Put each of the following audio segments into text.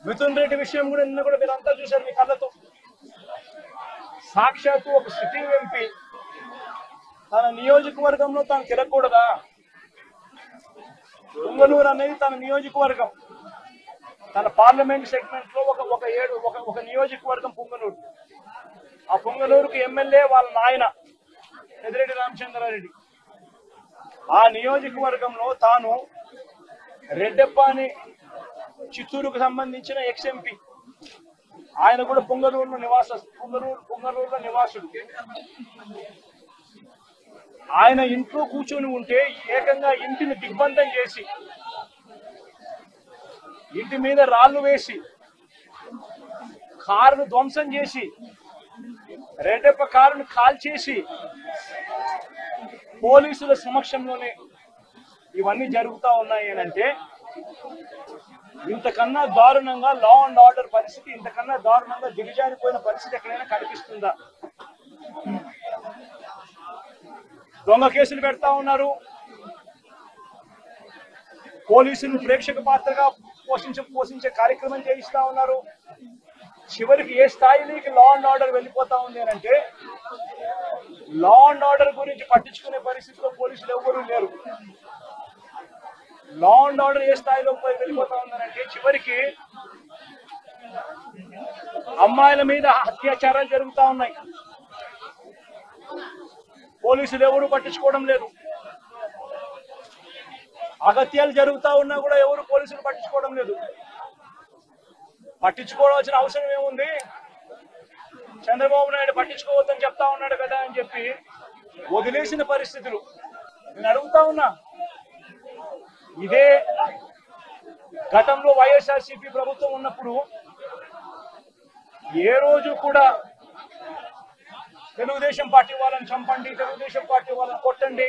మిథున్ రెడ్డి విషయం కూడా నిన్న కూడా మీరంతా చూశారు మీ కళ్ళతో. సాక్షాత్తు ఒక సిట్టింగ్ ఎంపీ తన నియోజకవర్గంలో తాను తిరగకూడదా? పొంగనూరు అనేది తన నియోజకవర్గం, తన పార్లమెంట్ సెగ్మెంట్ లో ఒక నియోజకవర్గం పొంగనూరు. ఆ పొంగనూరుకు ఎమ్మెల్యే వాళ్ళ నాయన పెద్దిరెడ్డి రామచంద్రారెడ్డి. ఆ నియోజకవర్గంలో తాను రెడ్డెప్పని చిత్తూరుకు సంబంధించిన ఎక్స్ ఎంపీ, ఆయన కూడా పొంగనూరులో నివాసుడు. ఆయన ఇంట్లో కూర్చొని ఉంటే ఏకంగా ఇంటిని దిగ్బంధం చేసి, ఇంటి మీద రాళ్లు వేసి, కారును ధ్వంసం చేసి, రెడ్డెప్ప కారును కాల్చేసి పోలీసుల సమక్షంలోనే ఇవన్నీ జరుగుతూ ఉన్నాయి అంటే ఇంతకన్నా దారుణంగా లా అండ్ ఆర్డర్ పరిస్థితి, ఇంతకన్నా దారుణంగా దిగజారిపోయిన పరిస్థితి ఎక్కడైనా కనిపిస్తుందా? దొంగ కేసులు పెడతా ఉన్నారు, పోలీసులు ప్రేక్షక పాత్రగా పోషించే కార్యక్రమం చేయిస్తా ఉన్నారు. చివరికి ఏ స్థాయిలోకి లా అండ్ ఆర్డర్ వెళ్ళిపోతా ఉంది అని అంటే లా అండ్ ఆర్డర్ గురించి పట్టించుకునే పరిస్థితిలో పోలీసులు ఎవరూ లేరు. లా అండ్ ఆర్డర్ ఏ స్థాయిలో వెళ్ళిపోతా ఉందనంటే చివరికి అమ్మాయిల మీద అత్యాచారాలు జరుగుతూ ఉన్నాయి, పోలీసులు ఎవరు పట్టించుకోవడం లేదు. అగత్యాలు జరుగుతూ ఉన్నా కూడా ఎవరు పోలీసులు పట్టించుకోవడం లేదు. పట్టించుకోవాల్సిన అవసరం ఏముంది? చంద్రబాబు నాయుడు పట్టించుకోవద్దని చెప్తా ఉన్నాడు కదా అని చెప్పి వదిలేసిన పరిస్థితులు. నేను అడుగుతా ఉన్నా, ఇదే గతంలో వైఎస్ఆర్సీపీ ప్రభుత్వం ఉన్నప్పుడు ఏ రోజు కూడా తెలుగుదేశం పార్టీ వాళ్ళని చంపండి, తెలుగుదేశం పార్టీ వాళ్ళని కొట్టండి,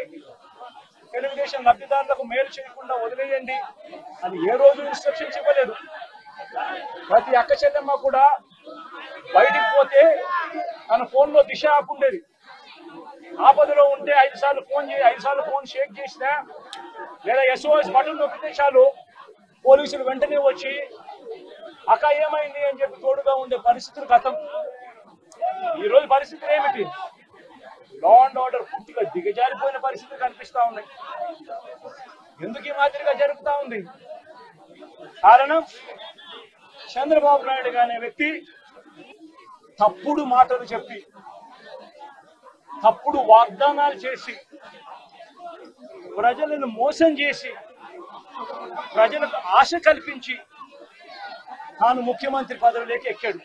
తెలుగుదేశం లబ్ధిదారులకు మేలు చేయకుండా వదిలేయండి అని ఏ రోజు ఇన్స్ట్రక్షన్స్ ఇవ్వలేదు. ప్రతి అక్క చెల్లెమ్మ కూడా బయటికి పోతే తన ఫోన్లో దిశ యాప్ ఉండేది. ఆపదలో ఉంటే 5 సార్లు ఫోన్ షేక్ చేసినా లేదా SOS బటన్ నొక్కితే చాలు పోలీసులు వెంటనే వచ్చి అక్క ఏమైంది అని చెప్పి తోడుగా ఉండే పరిస్థితులు గతం. ఈ రోజు పరిస్థితులు ఏమిటి? లా అండ్ ఆర్డర్ పూర్తిగా దిగజారిపోయిన పరిస్థితులు కనిపిస్తా ఉన్నాయి. ఎందుకు ఈ మాదిరిగా జరుగుతా ఉంది? కారణం చంద్రబాబు నాయుడు అనే వ్యక్తి తప్పుడు మాటలు చెప్పి, తప్పుడు వాగ్దానాలు చేసి, ప్రజలను మోసం చేసి, ప్రజలకు ఆశ కల్పించి తాను ముఖ్యమంత్రి పదవిలోకి ఎక్కాడు.